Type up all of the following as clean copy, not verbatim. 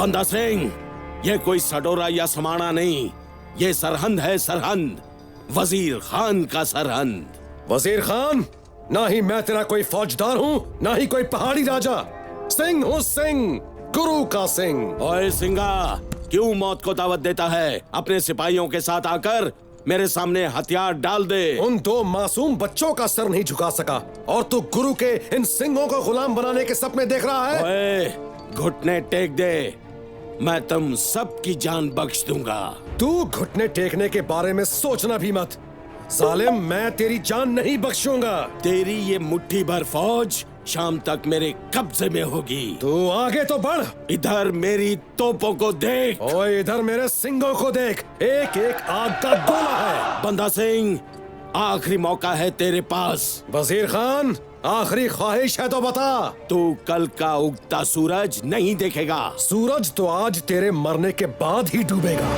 बंदा सिंह, ये कोई सडोरा या समाना नहीं, ये सरहंद है, सरहंद, वजीर खान का सरहंद। वजीर खान? ना ही मैं तेरा कोई फौजदार हूँ, ना ही कोई पहाड़ी राजा। सिंह हूँ सिंह, गुरु का सिंह। ओए सिंगा, क्यों मौत को दावत देता है? अपने सिपाहियों के साथ आकर मेरे सामने हथियार डाल दे। उन दो मासूम बच्चों का सर नहीं झुका सका और तू गुरु के इन सिंहों को गुलाम बनाने के सपने देख रहा है। ओए, घुटने टेक दे, मैं तुम सबकी जान बख्श दूंगा। तू घुटने टेकने के बारे में सोचना भी मत। जालिम, मैं तेरी जान नहीं बख्शूंगा। तेरी ये मुट्ठी भर फौज शाम तक मेरे कब्जे में होगी। तू आगे तो बढ़। इधर मेरी तोपों को देख। ओए, इधर मेरे सिंगों को देख, एक एक आग का गोला है। बंदा सिंह, आखिरी मौका है तेरे पास। वजीर खान, आखिरी ख्वाहिश है तो बता। तू कल का उगता सूरज नहीं देखेगा। सूरज तो आज तेरे मरने के बाद ही डूबेगा।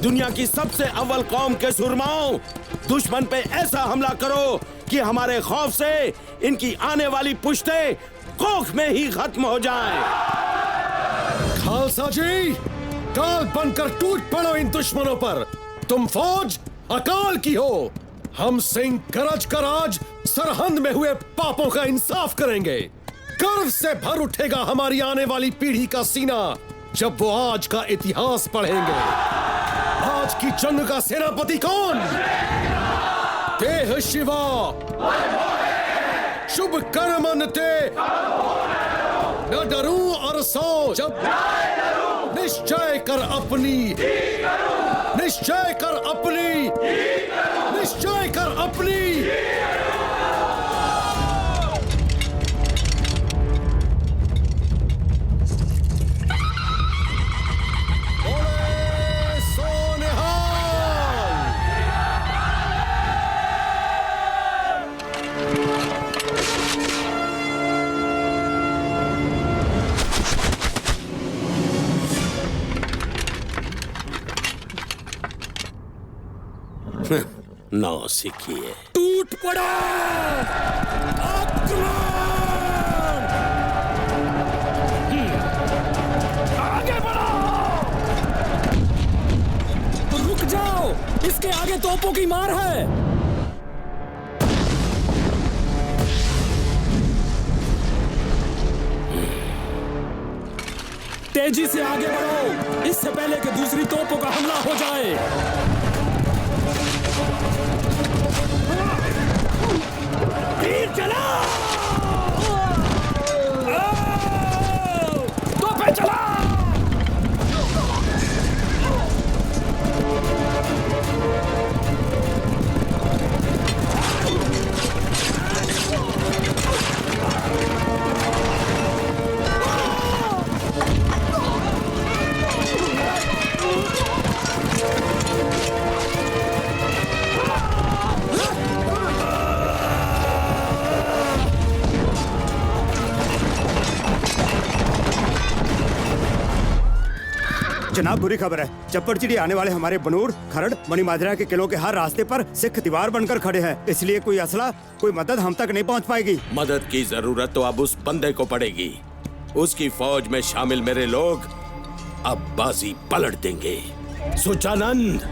दुनिया की सबसे अव्वल कौम के सुरमाओं, दुश्मन पे ऐसा हमला करो कि हमारे खौफ से इनकी आने वाली पुश्तें कोख में ही खत्म हो जाएं। खालसा जी, काल बनकर टूट पड़ो इन दुश्मनों पर। तुम फौज अकाल की हो। हम सिंह गरज कर आज सरहंद में हुए पापों का इंसाफ करेंगे। गर्व से भर उठेगा हमारी आने वाली पीढ़ी का सीना जब वो आज का इतिहास पढ़ेंगे। आज की जंग का सेनापति कौन? देह शिवा, शुभ कर्मन ते, न डरूं अरसों जब निश्चय कर अपनी, निश्चय कर अपनी, निश्चय कर अपनी। नौ सीखिए। टूट पड़ा। आगे बढ़ो। रुक जाओ, इसके आगे तोपों की मार है। तेजी से आगे बढ़ो, इससे पहले कि दूसरी तोपों का हमला हो जाए। तीर चला। तोपें चला। जनाब, बुरी खबर है। चप्पड़चिड़ी आने वाले हमारे बनूड़, खरड़, मणिमाजरा के किलों के हर रास्ते पर सिख दीवार बनकर खड़े हैं। इसलिए कोई असला, कोई मदद हम तक नहीं पहुंच पाएगी। मदद की जरूरत तो अब उस बंदे को पड़ेगी। उसकी फौज में शामिल मेरे लोग अब बाजी पलट देंगे। सुचानंद,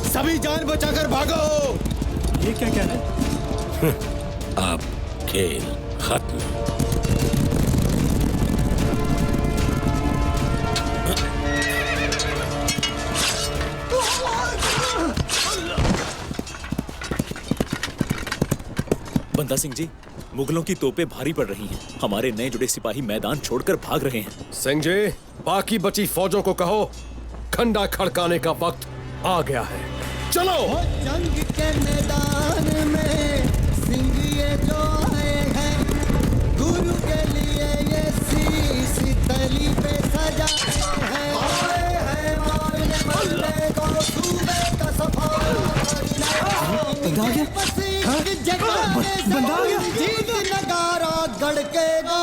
सभी जान बचाकर भागो। ये क्या कह रहे हैं? अब खेल खत्म। बंदा सिंह जी, मुगलों की तोपें भारी पड़ रही हैं। हमारे नए जुड़े सिपाही मैदान छोड़कर भाग रहे हैं। सिंह जी, बाकी बची फौजों को कहो खंडा खड़काने का वक्त आ गया है। चलो। जंग के मैदान में सिंह ये जो आए हैं, गुरु के लिए ये शीश तली पे सजाए हैं। आए हैं मारने मरने को सूबे का सफाया। बंदा आ गया। बंदा आ गया। खड़केगा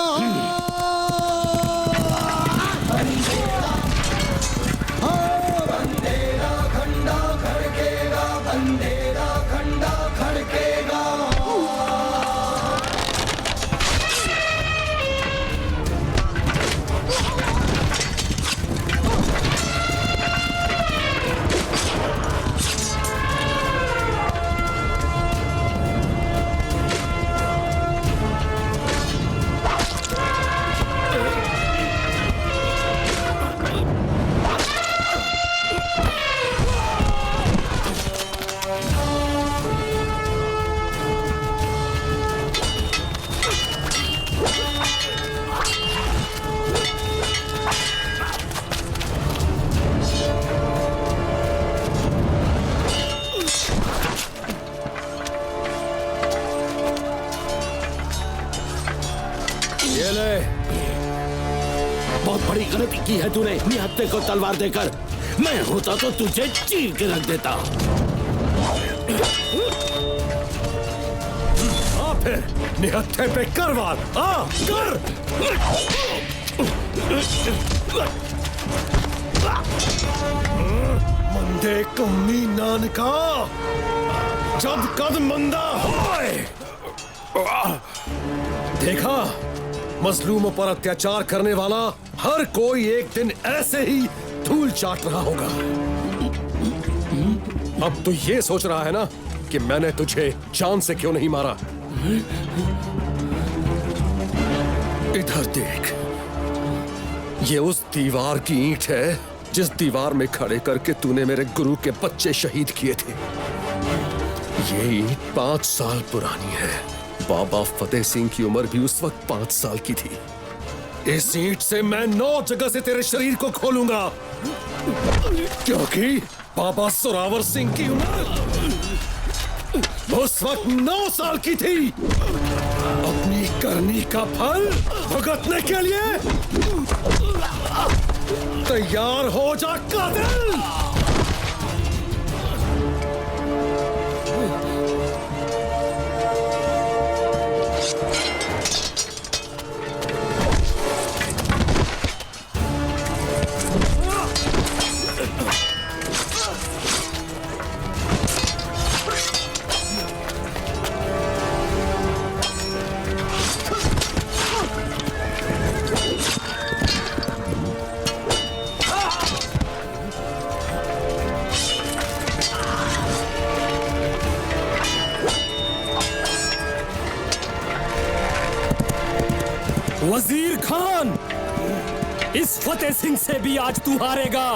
बंदेरा खंडा खड़केगा बंदेरा खंडा खड़केगा ये ले। बहुत बड़ी गलती की है तूने निहत्थे को तलवार देकर। मैं होता तो तुझे चीर के रख देता। आ फिर निहत्थे पे कर वार। आ कर। मंदे कम्मी नानका जब कद मंदा होए। देखा, मजलूमों पर अत्याचार करने वाला हर कोई एक दिन ऐसे ही धूल चाट रहा होगा। अब तू ये सोच रहा है ना कि मैंने तुझे जान से क्यों नहीं मारा? इधर देख, ये उस दीवार की ईंट है जिस दीवार में खड़े करके तूने मेरे गुरु के बच्चे शहीद किए थे। ये ईंट 5 साल पुरानी है। बाबा फतेह सिंह की उम्र भी उस वक्त 5 साल की थी। इस ईंट से मैं 9 जगह से तेरे शरीर को खोलूंगा, क्योंकि बाबा जोरावर सिंह की उम्र उस वक्त 9 साल की थी। अपनी करनी का फल भुगतने के लिए तैयार हो जा कातिल। वजीर खान, इस फतेह सिंह से भी आज तू हारेगा।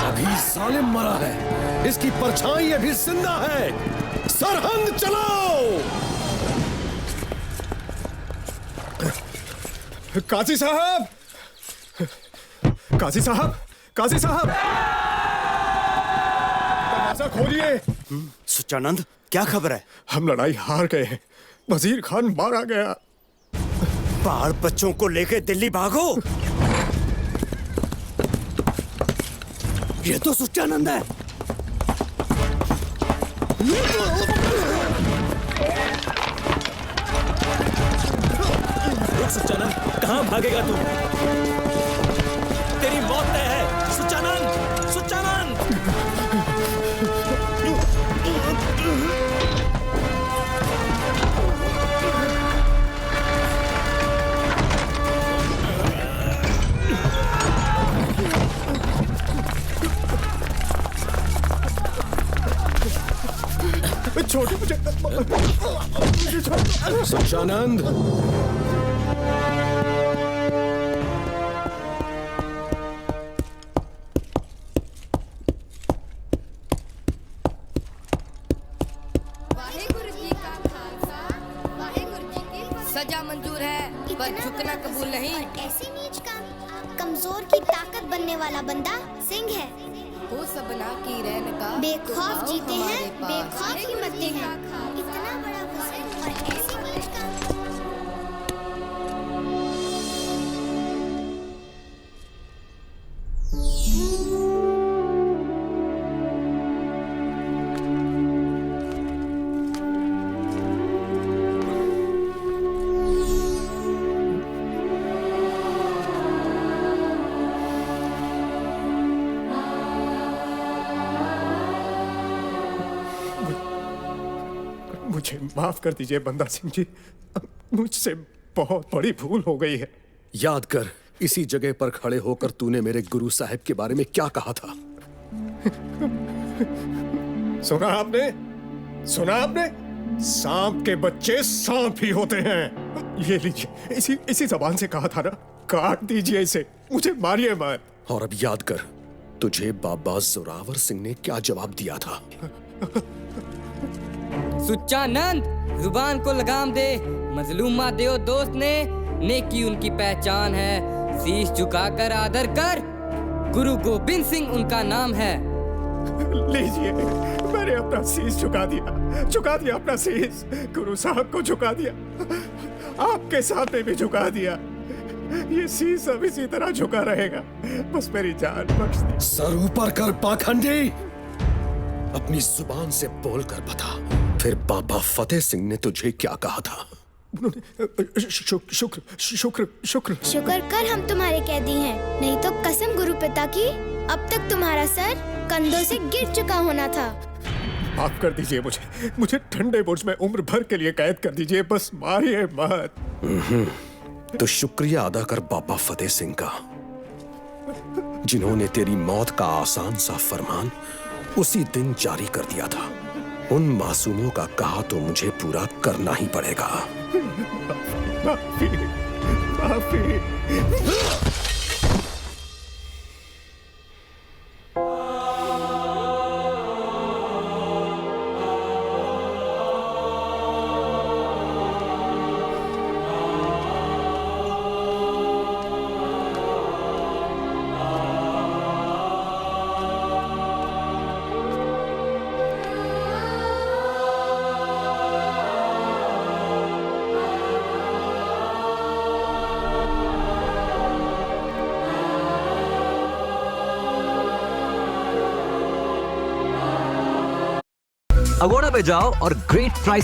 अभी जालिम मरा है, इसकी परछाई अभी जिंदा है। सरहंद चलाओ। काजी साहब, काजी साहब, काजी साहब, दरवाजा खोलिए। सुचानंद, क्या खबर है? हम लड़ाई हार गए हैं, वजीर खान मारा गया। बाल बच्चों को लेकर दिल्ली भागो। ये तो सुचानंद है। रुक सुचानंद, कहाँ भागेगा तू? तेरी मौत तय है सुचानंद, सुचानंद। छोटे मुझे सच्चानंद, सजा मंजूर है पर झुकना कबूल नहीं। ऐसी नीच काम कमजोर की ताकत बनने वाला बंदा सिंह है। हो सबना की रैन का बेखौफ तुम आओ जीते हमारे हैं, पास। बेखौफ ही मरते हैं। इतना बड़ा वजन और ऐसी नीच काम मुझे माफ कर दीजिए बंदा सिंह जी, मुझसे बहुत बड़ी भूल हो गई है। याद कर, इसी जगह पर खड़े होकर तूने मेरे गुरु साहब के बारे में क्या कहा था। सुना आपने? सुना आपने? सांप के बच्चे सांप ही होते हैं। ये लीजिए, इसी जबान से कहा था ना, काट दीजिए इसे, मुझे मारिए मत। और अब याद कर, तुझे बाबा जोरावर सिंह ने क्या जवाब दिया था। सुच्चा नंद, जुबान को लगाम दे। मजलूमा देव दोस्त ने नेकी उनकी पहचान है। शीश झुकाकर आदर कर, गुरु गोविंद सिंह उनका नाम है। लीजिए, मैंने अपना शीश झुका दिया अपना शीश, गुरु साहब को झुका दिया, आपके सामने भी झुका दिया। ये शीश अब इसी तरह झुका रहेगा। बस मेरी जान बख्श दी। सर ऊपर कर पाखंडी, अपनी जुबान से बोलकर बता, फिर बाबा फतेह सिंह ने तुझे क्या कहा था। शुक्र शुक्र शुक्र शुक्र कर हम तुम्हारे कैदी हैं, नहीं तो कसम गुरु पिता की, अब तक तुम्हारा सर कंधों से गिर चुका होना था। माफ कर दीजिए मुझे ठंडे बुर्ज में उम्र भर के लिए कैद कर दीजिए, बस मारिए मत। तो शुक्रिया अदा कर बाबा फतेह सिंह का, जिन्होंने तेरी मौत का आसान सा फरमान उसी दिन जारी कर दिया था। उन मासूमों का कहा तो मुझे पूरा करना ही पड़ेगा। माफी, माफी। अगोड़ा पे जाओ और ग्रेट प्राइसेस